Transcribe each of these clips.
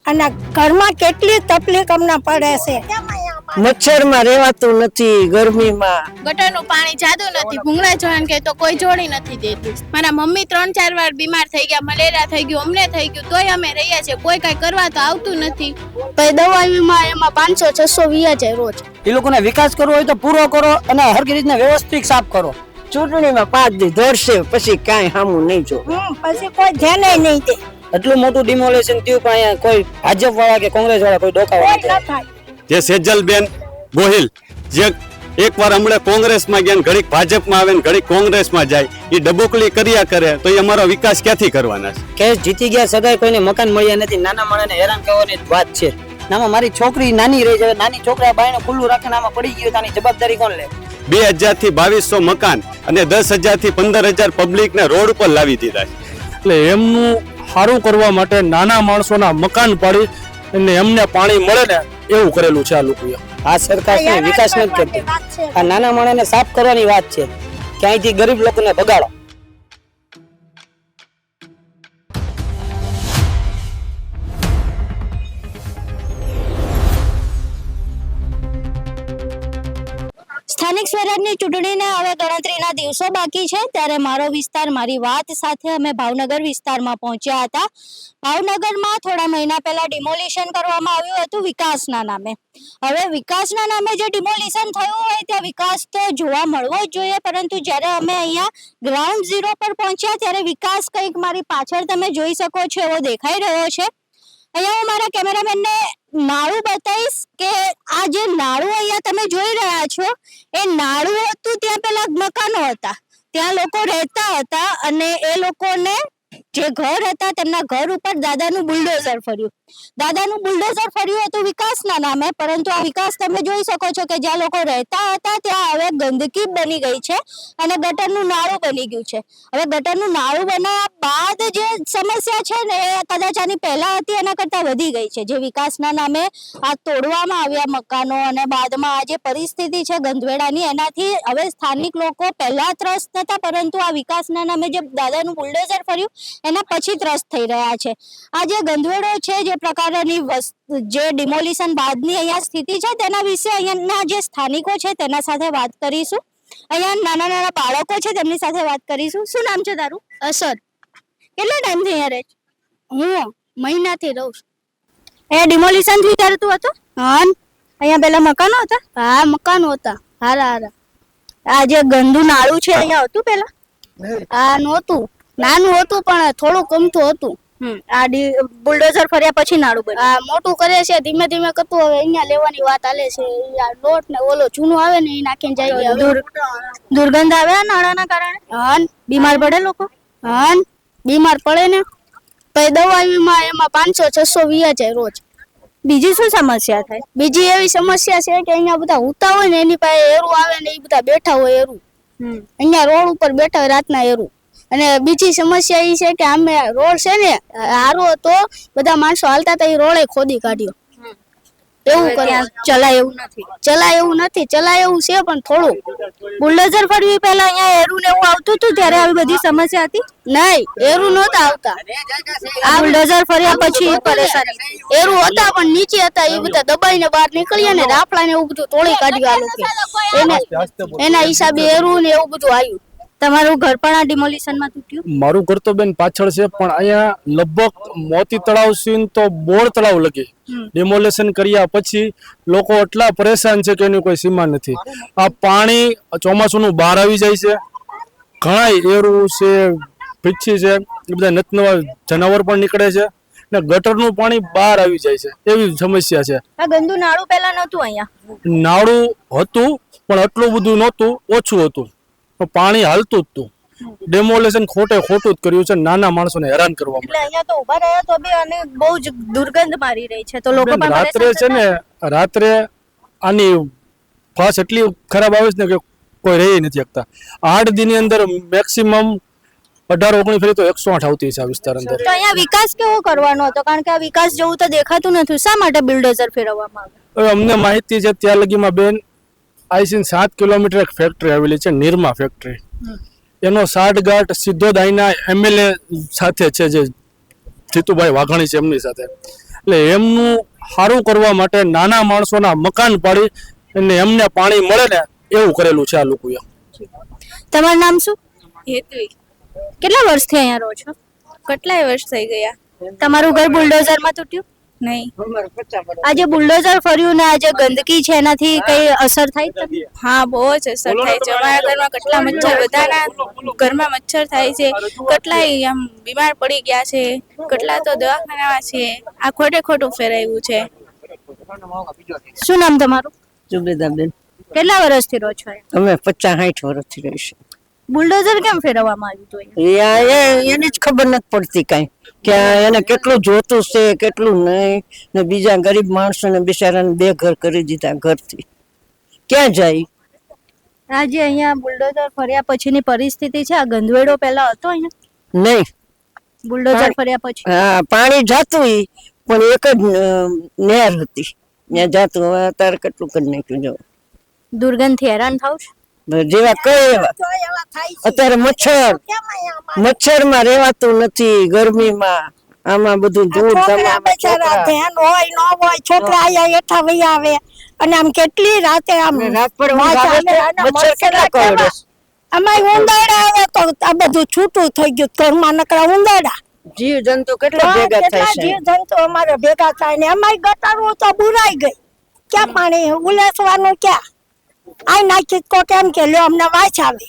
અને ઘરમાં કેટલી તકલીફ અમને પડે છે. મચ્છરમાં રહેવાતું નથી, ગરમીમાં ગટરનું પાણી જાતું નથી, ભૂંગળા જોવાનું કે તો કોઈ જોડી નથી દેતું. મારા મમ્મી 3-4 વાર બીમાર થઈ ગયા, મલેરિયા થઈ ગયું, અમને થઈ ગયું, તોય અમે રહ્યા છે, કોઈ કઈ કરવા તો આવતું નથી. પછી દવાઈમાં એમાં 500-600 વ્યા જાય રોજ. એ લોકોને વિકાસ કરવો હોય તો પૂરો કરો અને હરકી રીતના વ્યવસ્થિત સાફ કરો. ચૂંટણીમાં 5 દી દોડશે પછી કાંઈ સામું નહીં જો, પછી કોઈ ધ્યાન નહીં દે. એટલું મોટું ડિમોલેશન થયું પણ અહીંયા કોઈ ભાજપ વાળા કે કોંગ્રેસ વાળા કોઈ ડોકાવા કોઈ ન થાય. જે સેજલબેન ગોહિલ જે એકવાર હમણાં કોંગ્રેસમાં ગયા, ઘડીક ભાજપમાં આવે ને ઘડીક કોંગ્રેસમાં જાય, એ ડબોકલી કર્યા કરે તો એ અમારો વિકાસ ક્યાંથી કરવાના છે? કેસ જીતી ગયા છતાંય કોઈને મકાન મળ્યા નથી. નાના માણસને હેરાન કરવાની જ વાત છે. નામાં મારી છોકરી નાની રહી જાય, નાની છોકરા બાયણે ખુલ્લું રાખીને આમાં પડી ગયું, તાની જવાબદારી કોણ લે? 2000 થી 2200 મકાન અને 10,000 થી 15,000 પબ્લિક ને રોડ ઉપર લાવી દીધા છે. એટલે એમનું સારું કરવા માટે નાના માણસોના મકાન પાડી અને એમને પાણી મળે ને એવું કરેલું છે આ લોકોએ. આ સરકાર છે વિકાસ નથી કરતી. આ નાના માણસને સાફ કરવાની વાત છે કે અહીંથી ગરીબ લોકોને બગાડો. સ્થાનિક સ્વરાજની ચૂંટણીને હવે ગણતરીના દિવસો બાકી છે ત્યારે મારો વિસ્તાર મારી વાત સાથે અમે ભાવનગર વિસ્તારમાં પહોંચ્યા હતા. ભાવનગરમાં થોડા મહિના પહેલા ડિમોલિશન કરવામાં આવ્યું હતું વિકાસના નામે. હવે વિકાસના નામે જે ડિમોલિશન થયું હોય ત્યાં વિકાસ તો જોવા મળવો જ જોઈએ, પરંતુ જ્યારે અમે અહીંયા ગ્રાઉન્ડ ઝીરો પર પહોંચ્યા ત્યારે વિકાસ કંઈક મારી પાછળ તમે જોઈ શકો છો એવો દેખાઈ રહ્યો છે. અહીંયા હું મારા કેમેરામેનને નાળું બતાવીશ કે આ જે નાળું અહીંયા તમે જોઈ રહ્યા છો એ નાળું હતું, ત્યાં પેલા મકાનો હતા, ત્યાં લોકો રહેતા હતા અને એ લોકોને જે ઘર હતા તેમના ઘર ઉપર દાદાનું બુલડોઝર ફર્યું. દાદાનું બુલડોઝર ફર્યું હતું વિકાસના નામે, પરંતુ આ વિકાસ તમે જોઈ શકો છો કે જ્યાં લોકો રહેતા હતા ત્યાં હવે ગંદકી બની ગઈ છે અને ગટરનું નાળું બની ગયું છે. હવે ગટરનું નાળું બનાવ્યા બાદ જે સમસ્યા છે ને એ કદાચ આની પહેલા હતી એના કરતા વધી ગઈ છે. જે વિકાસના નામે આ તોડવામાં આવ્યા મકાનો અને બાદમાં આ જે પરિસ્થિતિ છે ગંધવેડાની, એનાથી હવે સ્થાનિક લોકો પહેલા ત્રસ્ત હતા, પરંતુ આ વિકાસના નામે જે દાદાનું બુલડોઝર ફર્યું એના પછી ત્રસ્ત થઈ રહ્યા છે. આ જે ગંધવેડો છે, જે પ્રકારની જે ડિમોલિશન બાદની અહીંયા સ્થિતિ છે તેના વિશે અહીંયાના જે સ્થાનિકો છે તેના સાથે વાત કરીશું. અહીંયા નાના નાના બાળકો છે તેમની સાથે વાત કરીશું. શું નામ છે તારું? અસર. કેટલા ટાઈમથી અહીંયા રહે છે? હું મહિનાથી રહું છું. અહીંયા ડિમોલિશન થી ત્યારે તું હતો? હા. અહીંયા પેલા મકાનો હતા? હા મકાનો હતા, હારા હારા. આ જે ગંદુ નાળું છે અહીંયા હતું પેલા? હા નહોતું, નાનું હતું પણ થોડું ગમતું હતું. આ બુલડોઝર ફર્યા પછી નાળું બન્યું. આ મોટું કરે છે, ધીમે ધીમે કરતું. હવે અહીંયા લેવાની વાત હાલે છે. આ લોટ ને ઓલો જૂનું આવે ને એ નાખીને જાય. દુર્ગંધ આવે આ નાળાના કારણે. હા. બીમાર પડે લોકો? હા બીમાર પડે ને. પછી દવાઈમાં એમાં 500-600 વ્યા જાય રોજ. બીજી શું સમસ્યા થાય? બીજી એવી સમસ્યા છે કે અહીંયા બધા ઉતા હોય ને એની પાસે એરું આવે ને એ બધા બેઠા હોય એરું. અહીંયા રોડ ઉપર બેઠા હોય રાતના એરું. અને બીજી સમસ્યા એ છે કે આમે રોડ છે ને હારો હતો, બધા માણસો હાલતા હતા, એ રોડે ખોદી કાઢ્યો. એવું કર્યા. ચલાય એવું નથી, ચલાય એવું નથી, ચલાય એવું છે પણ થોડું. બુલડોઝર ફરવી પહેલા અહીંયા એરું ને એવું આવતું હતું ત્યારે આવી બધી સમસ્યા હતી? નહીં, એરું નહોતા આવતા. આ બુલડોઝર ફર્યા પછી પરેશાની. એરું હતા પણ નીચે હતા, એ બધા દબાઈને બહાર નીકળ્યા ને રાફડા ને એવું બધું તોડી કાઢ્યું આ લોકો. એના હિસાબે એરું ને એવું બધું આવ્યું. તમારું ઘર પણ આ ડિમોલિશનમાં તૂટ્યું? મારું ઘર તો બેન પાછળ છે, પણ અહીંયા લગભગ મોતી તળાવ સીન તો બોર તળાવ લગી ડિમોલેશન કર્યા પછી લોકો એટલા પરેશાન છે કે એની કોઈ સીમા નથી. આ પાણી ચોમાસુનું બહાર આવી જાય છે, ઘણા એરું છે, પીછી છે, એ બધા નતનવા જનાવર પણ નીકળે છે ને ગટરનું પાણી બહાર આવી જાય છે, એવી સમસ્યા છે. આ ગંદુ નાળું પહેલા નહોતું અહીંયા? નાળું હતું પણ એટલું બધું નહોતું, ઓછું હતું, પાણી હાલતું જ હતું. ડેમોલેશન ખોટું જ કર્યું છે, નાના માણસોને હેરાન કરવા માટે. એટલે અહીંયા તો ઊભા રહ્યા તો બી અને બહુ જ દુર્ગંધ મારી રહી છે, તો લોકો પણ રાત્રે છે ને, રાત્રે આની ફાસ એટલી ખરાબ આવે છે ને કે કોઈ રહી નથી શકતા. 8 દિનની અંદર મેક્સિમમ 18-19 ફેરી તો 108 આવતી છે આ વિસ્તાર અંદર. તો અહીંયા વિકાસ કેવો કરવાનો હતો? કારણ કે આ વિકાસ જેવું તો દેખાતું નથી. શા માટે બિલ્ડોઝર ફેરવવામાં આવે? હવે અમને માહિતી છે ત્યાં લગીમાં બેન આઈસીન 7 કિલોમીટર એક ફેક્ટરી આવેલી છે, નિરમા ફેક્ટરી. એનો સાઠગાંઠ સીધો દાઈના એમએલએ સાથે છે, જે જીતુભાઈ વાઘાણી છે એમની સાથે. એટલે એમનું સારું કરવા માટે નાના માણસોના મકાન પાડી અને એમને પાણી મળે ને એવું કરેલું છે આ લોકોએ. તમારું નામ શું? હેતવી કેટલા વર્ષથી અહીંયા રહો છો? કેટલાય વર્ષ થઈ ગયા. તમારું ઘર બુલડોઝરમાં તૂટ્યું? નહીં. આજે બુલડોઝર ફર્યું ને આજે ગંદકી છે એનાથી કઈ અસર થાય તમને? હા, બહુ જ અસર થાય છે. અમારા ઘરમાં કેટલા મચ્છર, બધાના ઘરમાં મચ્છર થાય છે. કેટલાય આમ બીમાર પડી ગયા છે, કેટલા તો દવાખાનામાં છે. આ ખોટે ખોટું ફેરાયું છે. શું નામ તમારું? સુબેદાબેન કેટલા વર્ષથી રહો છો અહીંયા? અમે 50-60 વર્ષથી રહીશું. બુલડોઝર કેમ ફેરવવામાં આવ્યું હતું અહીંયા? એની જ ખબર નથી પડતી કાંઈ કે એને કેટલું જોતું છે કેટલું નહીં, ને બીજા ગરીબ માણસોને બિચારાને બેઘર કરી દીધા ઘરથી. ક્યાં જાય? આજે અહીંયા બુલડોઝર ફર્યા પછીની પરિસ્થિતિ છે. આ ગંદવેડો પહેલા હતો અહીંયા? નહીં. બુલડોઝર ફર્યા પછી હા, પાણી જાતું ઈ, પણ એક જ નહેર હતી ત્યાં જાતું. હવે અત્યારે કેટલું કરી નાખ્યું જો. દુર્ગંધથી હેરાન થાવ છો? જેવા કઈ એવા અત્યારે મચ્છર માં રેવાતું નથી ગરમીમાં. આમાં બધું ધૂળ છોકરા બચારા ધ્યાન હોય ન હોય, છોકરા આયા હેઠા વહી આવે અને આમ કેટલી રાતે આમ રાત પર ઊંઘ આવે છે, મચ્છર કેટલા કરડે છે. અમાય ઉંદરડા આવે તો આ બધું છૂટું થઈ ગયું. ઘરમાં નકરા ઉંદરડા, જીવ જંતુ કેટલા ભેગા થાય કેટલા છે. જીવ જંતુ અમારે ભેગા થાય ને અમાય ગટારો તો બુરાઈ ગઈ. ક્યાં પાણી ઉલેસવાનું? ક્યાં આ નાખી કો કેમ કે લ્યો અમને વાંચ આવે.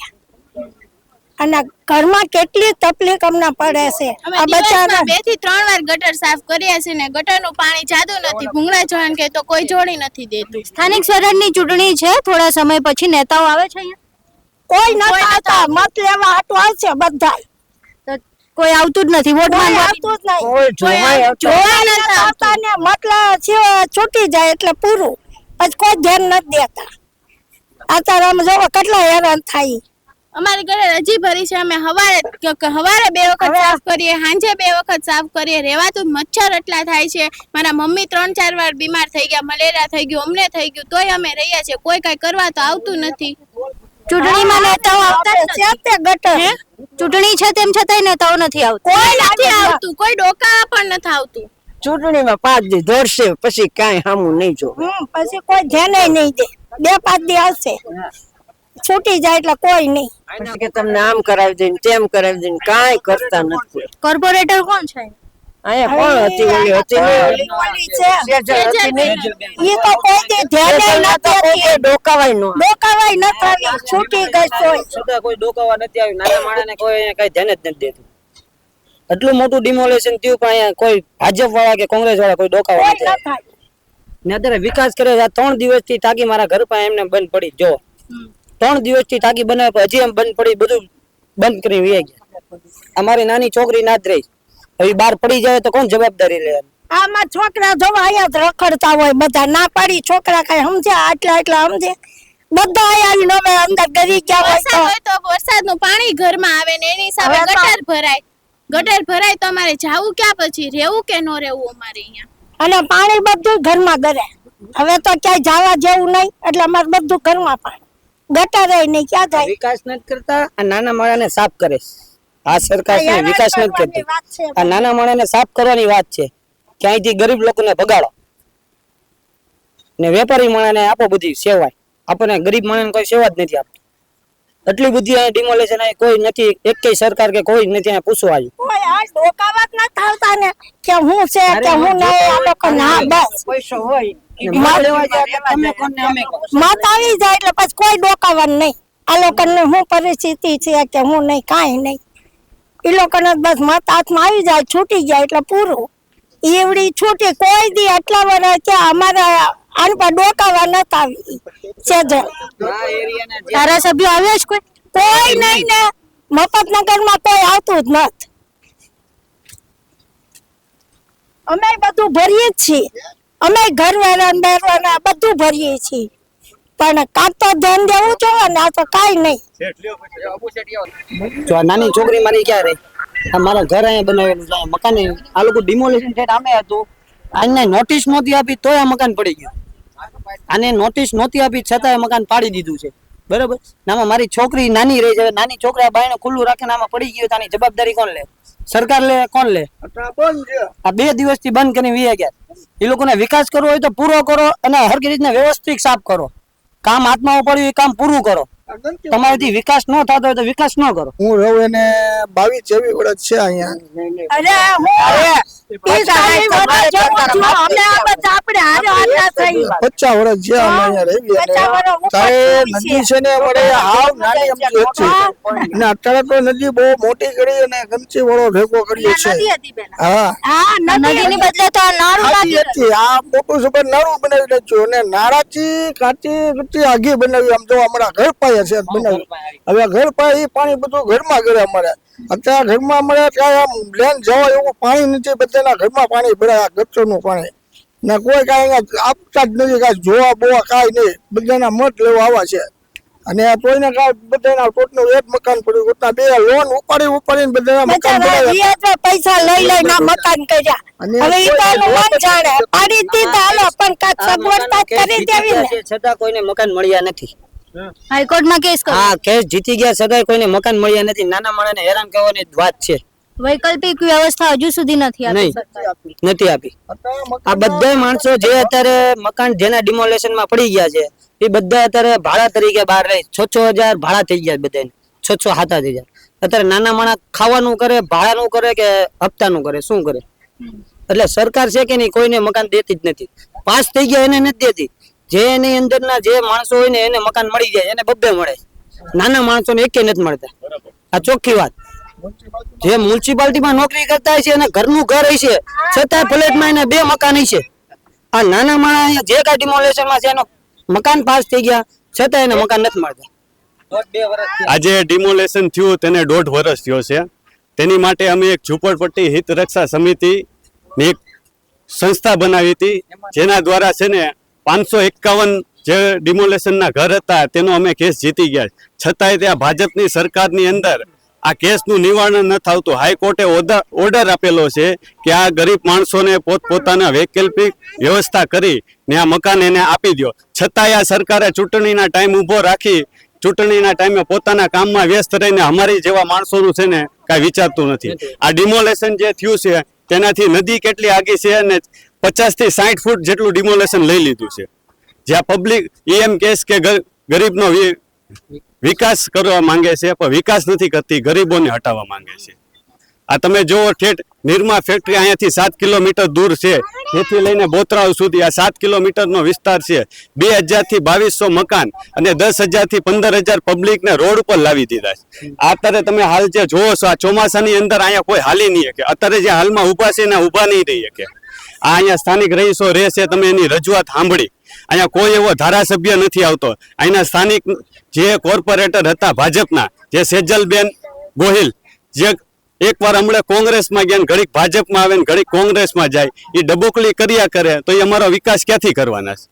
અને ઘરમાં કેટલી તકલીફ અમને પડે છે. અમે આ બચારા 2 થી 3 વાર ગટર સાફ કર્યા છે ને ગટરનું પાણી જાતું નથી. ભૂંગળા જોવાનું કે તો કોઈ જોડી નથી દેતું. સ્થાનિક સ્વરાજની ચૂંટણી છે, થોડા સમય પછી નેતાઓ આવે છે અહીંયા? કોઈ નથી આવતા. મત લેવા હાટું આવશે બધાય. તો કોઈ આવતું જ નથી વોટ કોઈ માંગવા? આવતું જ નહીં. કોઈ જોવાય આવતું જોવા નથી આવતા ને મતલબ છૂટી જાય એટલે પૂરું. પછી કોઈ ધ્યાન નથી દેતા. અત્યારે અમે જોવો કેટલા હેરાન થાય. અમારી ઘરે રજી ભરી છે. અમે હવારે 2 વખત સાફ કરીએ, સાંજે 2 વખત સાફ કરીએ. રેવાતું મચ્છર એટલા થાય છે. મારા મમ્મી 3-4 વાર બીમાર થઈ ગયા, મલેરિયા થઈ ગયું, અમને થઈ ગયું, તોય અમે રહ્યા છે. કોઈ કઈ કરવા તો આવતું નથી. ચૂંટણીમાં નેતાઓ આવતા જ નથી. છે તે ગટર ચૂંટણી છે તેમ છતાંય નેતાઓ નથી આવતા. કોઈ નથી આવતું. કોઈ ડોકાવા પણ નથી આવતું. ચૂંટણીમાં 5 દી દોડશે પછી કાંઈ સામું નહીં જો. પછી કોઈ ધ્યાન નહીં દે. 2-5 દી આવશે, છૂટી જાય એટલે કોઈ નહીં. પછી કે તમને આમ કરાવી દે તેમ કરાવી દે, કાંઈ કરતા નથી. કોર્પોરેટર કોણ છે? અહીંયા કોણ હતી? ઓલી હતી ને, ઓલી છે. સેજલ હતી ને. ઈ તો કોઈ દી ધ્યાન નથી કોઈ ડોકાવાય નો. ડોકાવાય નથી આવી. છૂટી ગઈ તોય. છતાં કોઈ ડોકાવા નથી આવ્યું. નાના માણસને કોઈ અહીંયા કઈ ધ્યાન જ નથી દેતું. એટલું મોટું ડિમોલેશન થયું પણ અહીંયા કોઈ ભાજપ વાળા કે કોંગ્રેસ વાળા કોઈ ડોકાવા કોઈ નથી ન આવ્યા. થાય. ને અત્યારે વિકાસ કરે છે. આ 3 દિવસથી ટાંકી મારા ઘર પાસે એમને બંધ પડી. જો 3 દિવસથી ટાંકી બનાવે હજી એમ બંધ પડી, બધું બંધ કરી વહી ગયા. અમારી નાની છોકરી ના જ રહી. હવે બહાર પડી જાય તો કોણ જવાબદારી લે? આમાં છોકરા જોવા અહીંયા જ રખડતા હોય બધા. ના પાડી છોકરા કઈ સમજે? આટલા સમજે? બધા આવીને હવે અંદર ગરી ગયા હોય વરસાદ હોય તો વરસાદનું પાણી ઘરમાં આવે ને એની સામે હવે તો- ગટર ભરાય. ગટર ભરાય તો અમારે જાવું ક્યાં? પછી રહેવું કે ન રહેવું અમારે અહીંયા? અને પાણી બધું ઘરમાં ગરે. હવે તો ક્યાંય જવા જેવું નહીં એટલે અમારે બધું ઘરમાં પાણી. ગટરે નહીં, ક્યાં જાય? વિકાસ નથી કરતા. આ નાના માણસને સાફ કરે છે. આ સરકાર છે ને વિકાસ નથી કરતી. વાત છે. આ નાના માણસને સાફ કરવાની વાત છે કે અહીંથી ગરીબ લોકોને ભગાડો ને વેપારી માણસને આપો બધી સેવાય. આપણને ગરીબ માણસને કોઈ સેવા જ નથી આપતું. એટલી બધી અહીંયા ડિમોલેશન કોઈ નથી. એકેય સરકાર કે કોઈ નથી અહીંયા પૂછવા આવ્યું. કોઈ આ ડોકાવા જ નથી આવતા ને કે હું છે કે હું નહીં. આ લોકો ના બસ પૈસો હોય મત લેવા જાય એટલે તમે કોણ ને અમે કોણ. મત આવી જાય એટલે પછી કોઈ ડોકાવાનું નહીં. આ લોકોને શું પરિસ્થિતિ છે કે હું નહીં, કાંઈ નહીં. એ લોકોને બસ મત હાથમાં આવી જાય, છૂટી જાય એટલે પૂરું. એવડી છૂટી કોઈ દી આટલા વર્ષ કે અમારા આન પર ડોકાવા નતા આવી. સેજલ ધારાસભ્યો આવ્યા છે કોઈ? કોઈ નહીં ને મફતનગરમાં કોઈ આવતું જ નથી. અમે બધું ભરીએ જ છીએ. અમે ઘરવાળા ને બહારવાળા બધું ભરીએ છીએ. પણ કાંક તો ધ્યાન દેવું જોઈએ ને. આ તો કાંઈ નહીં. જો આ નાની છોકરી મારી ક્યાં રહી? આ મારા ઘર અહીંયા બનાવેલું છે. આ મકાન આ લોકો ડિમોલેશન થઈને આમે હતું. આને નોટિસ નહોતી આપી તોય આ મકાન પડી ગયું. આને નોટિસ નહોતી આપી છતાં મકાન પાડી દીધું છે. બરાબર, આમાં મારી છોકરી નાની રહી છે, નાની છોકરી આ બાયણે ખુલ્લું રાખે ને આમાં પડી ગયું તો આની જવાબદારી કોણ લે? સરકાર લે, કોણ લે? આ 2 દિવસથી બંધ કરીને વી ગયા. એ લોકોને વિકાસ કરવો હોય તો પૂરો કરો અને હરકી રીતના વ્યવસ્થિત સાફ કરો. કામ હાથમાં પડ્યું એ કામ પૂરું કરો. તમારાથી વિકાસ ન થતો હોય તો વિકાસ ન કરો. હું રહું એને 22-23 વર્ષ છે અહીંયા. અરે હું ઈ સારી વાત જોઉં છું. અમે આ બધા આપણે હારે હાથા થઈ 50 વર્ષ છે અમે અહીંયા રહી ગયા. નદી છે ને વડે હાવ નાની અમથી હતી ને અત્યારે તો નદી બહુ મોટી કરી અને ગમચી વાળો ભેગો કર્યો છે. હા હા નદીની બદલે તો આ નાળું આજી હતી. આ મોટું સુપર નાળું બનાવી નાખ્યું અને નાળાથી કાચી આગી બનાવી. આમ તો અમારા ઘર પાસે છે બનાવી. હવે ઘર પાસે પાણી બધું ઘરમાં કરે અમારે. અત્યારે ઘરમાં અમારે ત્યાં આમ લેન જવાય એવું પાણી નથી. બધાના ઘરમાં પાણી ભરાય, ગટરનું પાણી ને કોઈ કાંઈ આપતા જ નથી. કાંઈ જોવા બોવા કાંઈ નહીં. બધાના મત લેવા આવા છે અને કોઈને કાંઈ બધાના ટોટનું એક મકાન પડ્યું. ઉતના 2 લોન ઉપાડીને બધાના મકાન બનાવ્યા. પૈસા લઈ લઈને મકાન કર્યા. હવે ઈ તો મન જાણે પાડી દીધા. હાલો પણ કાંઈક સગવડતા કરી દેવી ને. છતાં કોઈને મકાન મળ્યા નથી. હાઈકોર્ટમાં કેસ કર્યો. હા, કેસ જીતી ગયા છતાંય કોઈને મકાન મળ્યા નથી. નાના માણસને હેરાન કરવાની વાત છે. વૈકલ્પિક વ્યવસ્થા હજુ સુધી નથી આપી નહીં, સરકાર. નથી આપી. આ બધા માણસો જે અત્યારે મકાન જેના ડિમોલેશન માં પડી ગયા છે એ બધા અત્યારે ભાડા તરીકે બહાર રહે. 6-6 હજાર ભાડા થઈ ગયા બધાને. 6-7 હજાર. અત્યારે નાના માણસ ખાવાનું કરે, ભાડાનું કરે કે હપ્તાનું કરે, શું કરે? એટલે સરકાર છે કે નહીં, કોઈને મકાન દેતી જ નથી. પાસ થઈ ગયા એને નથી દેતી. જે એની અંદરના જે માણસો હોય ને એને મકાન મળી જાય, એને બબ્બે મળે. નાના માણસોને એકે નથી મળતા. આ ચોખ્ખી વાત. જે મ્યુનિસિપાલિટીમાં નોકરી કરતા હોય છે એને ઘરનું ઘર હોય છે, છતાં ફ્લેટમાં એને 2 મકાન હોય છે. આ નાના માણસ જે કાંઈ ડિમોલેશનમાં છે એનો મકાન પાસ થઈ ગયા છતાં એને મકાન નથી મળતા. આજે ડિમોલેશન થયું તેને 1.5 વર્ષ થયો છે. તેની માટે અમે એક ઝૂંપડપટ્ટી હિત રક્ષા સમિતિ ની એક સંસ્થા બનાવી હતી, જેના દ્વારા છે ને 551 જે ડિમોલેશનના ઘર હતા તેનો અમે કેસ જીતી ગયા. છતાંય ત્યાં ભાજપની સરકારની અંદર આ કેસનું નિવારણ ન થતું. હાઈકોર્ટે ઓર્ડર આપેલો છે કે આ ગરીબ માણસોને પોતપોતાના વૈકલ્પિક વ્યવસ્થા કરી ને આ મકાન એને આપી દો. છતાંય આ સરકારે ચૂંટણીના ટાઈમ ઊભો રાખી ચૂંટણીના ટાઈમે પોતાના કામમાં વ્યસ્ત રહીને અમારી જેવા માણસોનું છે ને કાંઈ વિચારતું નથી. આ ડિમોલેશન જે થયું છે તેનાથી નદી કેટલી આગી છે અને 50 થી 60 ફૂટ જેટલું ડિમોલેશન લઈ લીધું છે. જ્યાં પબ્લિક એમ કેસ કે ગરીબનો વિકાસ કરવા માંગે છે પણ વિકાસ નથી કરતી, ગરીબોને હટાવવા માંગે છે. આ તમે જુઓ, ઠેઠ નિરમા ફેક્ટરી અહીંયાથી 7 કિલોમીટર દૂર છે. જેથી લઈને બોતરાવ સુધી આ 7 કિલોમીટરનો વિસ્તાર છે. 2000 થી 2200 મકાન અને 10,000 થી 15,000 પબ્લિકને રોડ ઉપર લાવી દીધા છે. અત્યારે તમે હાલ જે જોવો છો, આ ચોમાસાની અંદર અહીંયા કોઈ હાલી નહીં શકે. અત્યારે જે હાલમાં ઊભા છે ને ઊભા નહીં રહી શકે. આ અહીંયા સ્થાનિક રહીશો રહે છે, તમે એની રજૂઆત સાંભળી. અહીંયા કોઈ એવો ધારાસભ્ય નથી આવતો. અહીંના સ્થાનિક જે કોર્પોરેટર હતા ભાજપના, જે સેજલબેન ગોહિલ, જે એકવાર હમણાં કોંગ્રેસમાં ગયા, ઘડીક ભાજપમાં આવે ને ઘડીક કોંગ્રેસમાં જાય, એ ડબોકલી કર્યા કરે તો એ અમારો વિકાસ ક્યાંથી કરવાના છે?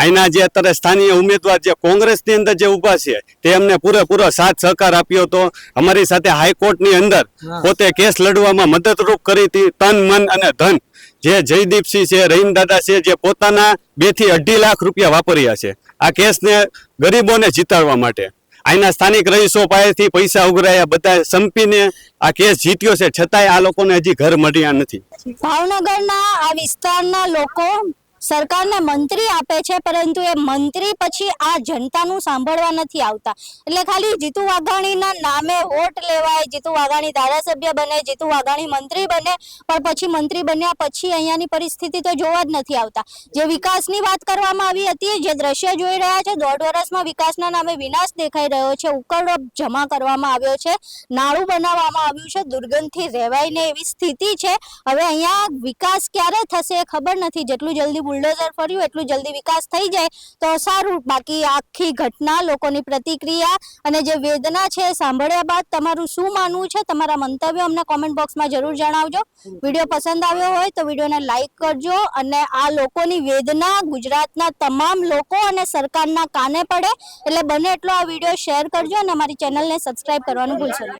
અહીંના જે અત્યારે સ્થાનિય ઉમેદવાર જે કોંગ્રેસની અંદર જે ઊભા છે તે અમને પૂરેપૂરો સાથ સહકાર આપ્યો હતો. અમારી સાથે હાઈકોર્ટની અંદર પોતે કેસ લડવામાં મદદરૂપ કરી હતી, તન મન અને ધન. જે જયદીપસિંહ છે, રહીમ દાદા છે, જે પોતાના 2 થી 2.5 લાખ રૂપિયા વાપર્યા છે આ કેસને ગરીબોને જીતાડવા માટે. અહીંના સ્થાનિક રહીશો પાસેથી પૈસા ઉઘરાયા, બધા સંપીને આ કેસ જીત્યો છે. છતાંય આ લોકોને હજી ઘર મળ્યા નથી. ભાવનગરના આ વિસ્તારના લોકો સરકારને મંત્રી આપે છે, પરંતુ એ મંત્રી પછી આ જનતાનું સાંભળવા નથી આવતા. એટલે ખાલી જીતુ વાઘાણીના નામે વોટ લેવાય, જીતુ વાઘાણી ધારાસભ્ય બને, જીતુ વાઘાણી મંત્રી બને, પણ પછી મંત્રી બન્યા પછી અહીંયાની પરિસ્થિતિ તો જોવા જ નથી આવતા. જે વિકાસની વાત કરવામાં આવી હતી, જે દ્રશ્ય જોઈ રહ્યા છે, 1.5 વર્ષમાં વિકાસના નામે વિનાશ દેખાઈ રહ્યો છે. ઉકરડો જમા કરવામાં આવ્યો છે, નાળું બનાવવામાં આવ્યું છે, દુર્ગંધથી રહેવાય ને એવી સ્થિતિ છે. હવે અહીંયા વિકાસ ક્યારે થશે એ ખબર નથી. જેટલું જલ્દી બુલડોઝર ફર્યું એટલું જલ્દી વિકાસ થઈ જાય તો સારું. બાકી આખી ઘટના, લોકોની પ્રતિક્રિયા અને જે વેદના છે સાંભળ્યા બાદ તમારું શું માનવું છે, તમારા મંતવ્યો અમને કોમેન્ટ બોક્સમાં જરૂર જણાવજો. વિડીયો પસંદ આવ્યો હોય તો વિડીયોને લાઈક કરજો અને આ લોકોની વેદના ગુજરાતના તમામ લોકો અને સરકારના કાને પડે એટલે બને એટલો આ વિડીયો શેર કરજો અને અમારી ચેનલને સબસ્ક્રાઇબ કરવાનું ભૂલશો નહીં.